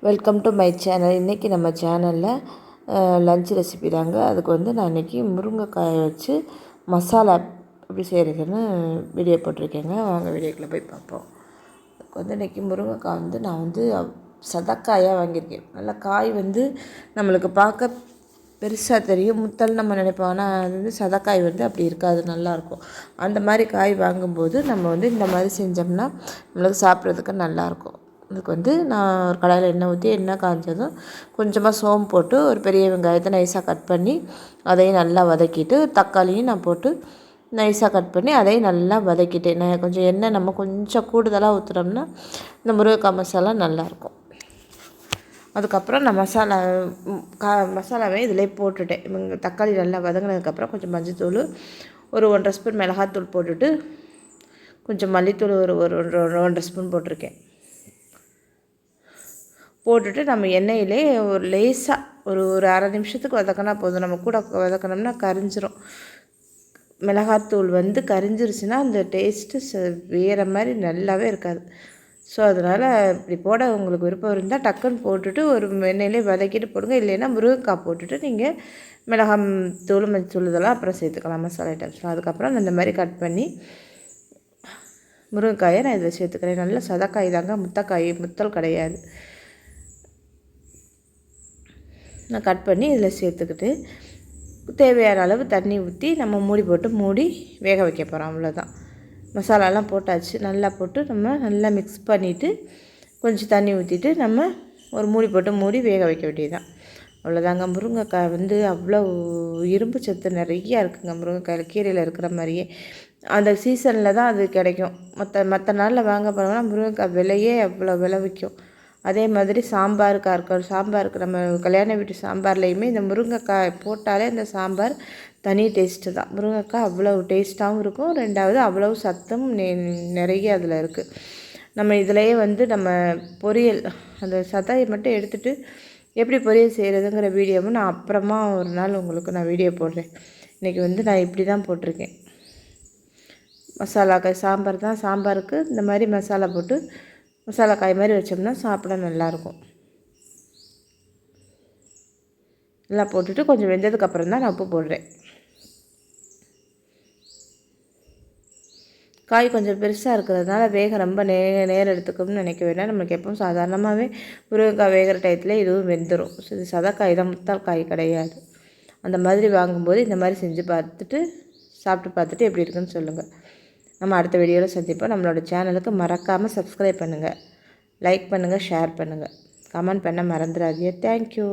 Welcome to my channel. இன்றைக்கி நம்ம சேனலில் லஞ்ச் ரெசிபி தாங்க. அதுக்கு வந்து நான் இன்றைக்கி முருங்கைக்காயை வச்சு மசாலா எப்படி செய்கிறதுன்னு வீடியோ போட்டிருக்கேங்க. வாங்க வீடியோக்குள்ளே போய் பார்ப்போம். அதுக்கு வந்து இன்றைக்கி முருங்கைக்காய் வந்து நான் வந்து சதக்காயாக வாங்கியிருக்கேன். நல்லா காய் வந்து நம்மளுக்கு பார்க்க பெருசாக தெரியும், முத்தல் நம்ம நினைப்போம். ஆனால் அது வந்து சதக்காய் வந்து அப்படி இருக்காது, நல்லாயிருக்கும். அந்த மாதிரி காய் வாங்கும்போது நம்ம வந்து இந்த மாதிரி செஞ்சோம்னா நம்மளுக்கு சாப்பிட்றதுக்கு நல்லாயிருக்கும். அதுக்கு வந்து நான் ஒரு கடாயில் எண்ணெய் ஊற்றி எண்ணெய் காய்ஞ்சதும் கொஞ்சமாக சோம்பு போட்டு ஒரு பெரிய வெங்காயத்தை நைஸாக கட் பண்ணி அதையும் நல்லா வதக்கிட்டு, தக்காளியும் நான் போட்டு நைஸாக கட் பண்ணி அதையும் நல்லா வதக்கிட்டேன். நான் கொஞ்சம் எண்ணெய் நம்ம கொஞ்சம் கூடுதலாக ஊற்றுனோம்னா இந்த முருங்கைக்காய் மசாலா நல்லாயிருக்கும். அதுக்கப்புறம் நான் மசாலாவே இதிலே போட்டுட்டேன். தக்காளி நல்லா வதங்கினதுக்கப்புறம் கொஞ்சம் மஞ்சள்தூள், ஒரு 1.5 ஸ்பூன் மிளகாத்தூள் போட்டுட்டு கொஞ்சம் மல்லித்தூள் ஒரு 1.5 ஸ்பூன் போட்டிருக்கேன். போட்டுட்டு நம்ம எண்ணெயிலே ஒரு லேசாக ஒரு அரை நிமிஷத்துக்கு வதக்கினா போதும். நம்ம கூட வதக்கினோம்னா கரிஞ்சிரும். மிளகாத்தூள் வந்து கரிஞ்சிருச்சுன்னா அந்த டேஸ்ட்டு வேறு மாதிரி நல்லாவே இருக்காது. ஸோ அதனால் இப்படி போட உங்களுக்கு விருப்பம் இருந்தால் டக்குன்னு போட்டுட்டு ஒரு எண்ணெயிலே வதக்கிட்டு போடுங்க. இல்லைன்னா முருங்கைக்காய் போட்டுட்டு நீங்கள் மிளகாத்தூள் மஞ்சள் இதெல்லாம் அப்புறம் சேர்த்துக்கலாம், மசாலா ஐட்டம்ஸ்லாம். அதுக்கப்புறம் இந்த மாதிரி கட் பண்ணி முருங்கைக்காயை நான் இதில் சேர்த்துக்கிறேன். நல்ல சதக்காய் தாங்க, முத்தல் கிடையாது. நான் கட் பண்ணி இதில் சேர்த்துக்கிட்டு தேவையான அளவு தண்ணி ஊற்றி நம்ம மூடி வேக வைக்க போகிறோம். அவ்வளோதான். மசாலாலாம் போட்டாச்சு. நல்லா போட்டு நம்ம நல்லா மிக்ஸ் பண்ணிவிட்டு கொஞ்சம் தண்ணி ஊற்றிட்டு நம்ம ஒரு மூடி வேக வைக்க வேண்டியதுதான். அவ்வளோதாங்க. முருங்கைக்காய் வந்து அவ்வளோ இரும்பு சத்து நிறையா இருக்குங்க முருங்கைக்காயில். கீரையில் இருக்கிற மாதிரியே அந்த சீசனில் தான் அது கிடைக்கும். மற்ற நாளில் வாங்க போனோம்னா முருங்கைக்காய் விலையே அவ்வளோ விலை விற்கும். அதே மாதிரி சாம்பாருக்கு நம்ம கல்யாண வீட்டு சாம்பார்லேயுமே இந்த முருங்கைக்காய் போட்டாலே அந்த சாம்பார் தனி டேஸ்ட்டு தான். முருங்கைக்காய் அவ்வளோ டேஸ்ட்டாகவும் இருக்கும். ரெண்டாவது அவ்வளோ சத்தும் நிறைய அதில் இருக்குது. நம்ம இதிலையே வந்து நம்ம பொரியல் அந்த சதையை மட்டும் எடுத்துகிட்டு எப்படி பொரியல் செய்கிறதுங்கிற வீடியோவும் நான் அப்புறமா ஒரு நாள் உங்களுக்கு நான் வீடியோ போடுறேன். இன்றைக்கி வந்து நான் இப்படி தான் போட்டிருக்கேன். மசாலாக்காய் சாம்பார் தான். சாம்பாருக்கு இந்த மாதிரி மசாலா போட்டு மசாலா காய் மாதிரி வச்சோம்னா சாப்பிட நல்லாயிருக்கும். எல்லாம் போட்டுட்டு கொஞ்சம் வெந்ததுக்கப்புறம் தான் நான் உப்பு போடுறேன். காய் கொஞ்சம் பெருசாக இருக்கிறதுனால வேக ரொம்ப நேரம் எடுத்துக்கணும்னு நினைக்க வேண்டாம். நம்மளுக்கு எப்பவும் சாதாரணமாகவே முருங்கைக்காய் வேகிற டயத்தில் இதுவும் வெந்துடும். இது சதக்காய் தான், முத்தால் காய் கிடையாது. அந்த மாதிரி வாங்கும்போது இந்த மாதிரி செஞ்சு பார்த்துட்டு சாப்பிட்டு பார்த்துட்டு எப்படி இருக்குன்னு சொல்லுங்கள். நம்ம அடுத்த வீடியோவில் சந்திப்போம். நம்மளோட சேனலுக்கு மறக்காமல் சப்ஸ்கிரைப் பண்ணுங்கள், லைக் பண்ணுங்கள், ஷேர் பண்ணுங்கள், கமெண்ட் பண்ண மறந்துடாதீங்க. தேங்க்யூ.